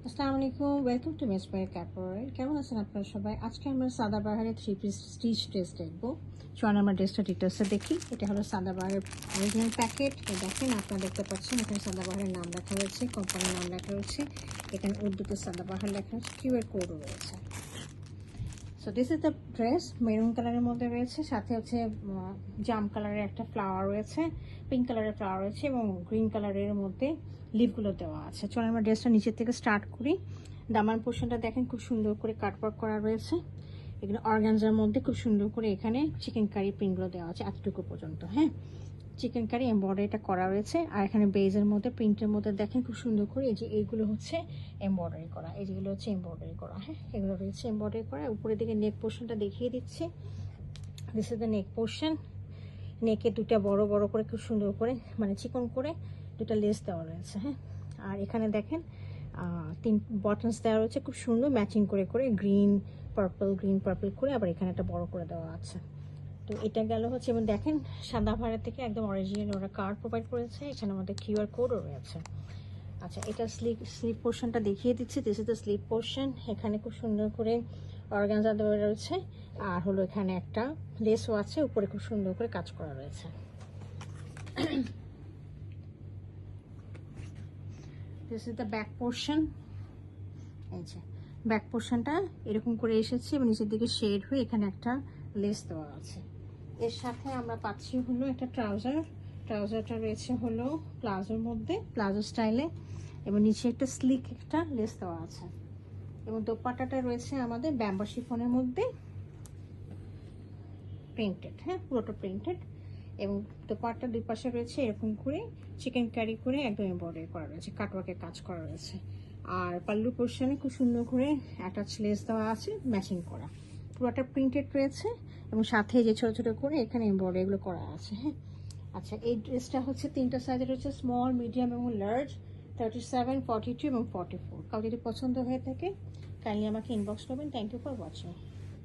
আসসালামু আলাইকুম, welcome to মেসপায়ার ক্যাপোরাল। কেমন আছেন আপনারা সবাই? আজকে আমরা সাদাবাহারের 3 পিস স্টিচ ড্রেস দেখবো। চলুন আমরা ড্রেসটা ডিটেলসে দেখি। এটা হলো সাদাবাহারের অরিজিনাল প্যাকেট। দেখেন, আপনারা দেখতে পাচ্ছেন এখানে সাদাবাহারের নাম লেখা রয়েছে, কোম্পানির নাম লেখা রয়েছে, এখানে উর্দুতে সাদাবাহার লেখা রয়েছে, কিউআর কোডও রয়েছে। So this is the dress. Maroon কালারের মধ্যে রয়েছে, সাথে হচ্ছে জাম কালারের একটা ফ্লাওয়ার রয়েছে, পিঙ্ক কালারের ফ্লাওয়ার রয়েছে এবং গ্রিন কালারের মধ্যে লিভগুলো দেওয়া আছে। চলো আমরা ড্রেসটা নিচের থেকে স্টার্ট করি। দামান পোর্শনটা দেখেন খুব সুন্দর করে কাটওয়ার্ক করা রয়েছে। এখানে অর্গানজার মধ্যে খুব সুন্দর করে এখানে চিকেন কারি প্রিন্টগুলো দেওয়া আছে এতটুকু পর্যন্ত। হ্যাঁ, চিকেন কারি এমব্রয়ডারিটা করা রয়েছে। আর এখানে বেজের মধ্যে প্রিন্টের মধ্যে দেখেন খুব সুন্দর করে এই যে এইগুলো হচ্ছে এমব্রয়ডারি করা, এই যেগুলো হচ্ছে এমব্রয়ডারি করা। হ্যাঁ, এগুলো রয়েছে এমব্রয়ডারি করা। উপরের দিকে নেক পোর্শনটা দেখিয়ে দিচ্ছি। This is the neck portion. নেকে দুটা বড় বড় করে খুব সুন্দর করে মানে চিকন করে দুটা লেস দেওয়া রয়েছে। হ্যাঁ, আর এখানে দেখেন 3 বটনস দেওয়া রয়েছে খুব সুন্দর ম্যাচিং করে করে গ্রিন পার্পল করে, আবার এখানে একটা বড় করে দেওয়া আছে। তো এটা গেল হচ্ছে, এবং দেখেন সাদা ভাড়া থেকে একদম অরিজিনাল ওরা কার্ড প্রোভাইড করেছে, এখানে আমাদের কিউআর কোডও রয়েছে। আচ্ছা, এটা স্লিপ পোর্শনটা দেখিয়ে দিচ্ছি। This is the slip portion. এখানে খুব সুন্দর করে অর্গানজা দেওয়া রয়েছে, আর হলো এখানে একটা লেসও আছে, উপরে খুব সুন্দর করে কাজ করা রয়েছে। This is the back portion. এই যে ব্যাক পোর্শনটা এরকম করে এসেছে এবং নিচের দিকে শেড হয়ে এখানে একটা লেস দেওয়া আছে। এর সাথে আমরা পাচ্ছি হলো একটা ট্রাউজারটা রয়েছে হলো প্লাজোর মধ্যে, প্লাজো স্টাইলে, এবং নিচে একটা স্লিক একটা লেস দেওয়া আছে। এবং দোপাট্টাটা রয়েছে আমাদের ব্যাম্বো শিফনের মধ্যে প্রিন্টেড। হ্যাঁ, পুরোটা প্রিন্টেড। এবং দোপাট্টার দুই পাশে রয়েছে এরকম করে চিকেন কারি করে একদম এমব্রয়ডারি করা রয়েছে, কাটওয়ার্কের কাজ করা রয়েছে। আর পাল্লু পোর্শনে খুব সুন্দর করে অ্যাটাচ লেস দেওয়া আছে ম্যাচিং করা, পুরোটা প্রিন্টেড রয়েছে এবং সাথে যে ছোট ছোট করে এখানে এমব্রয়ডারি এগুলো করা আছে। হ্যাঁ, আচ্ছা, এই ড্রেসটা হচ্ছে 3টা সাইজে রয়েছে, স্মল, মিডিয়াম এবং লার্জ, 37, 42 এবং 44। কাউ যদি পছন্দ হয়ে থাকে কাইন্ডলি আমাকে ইনবক্স করবেন। Thank you for watching.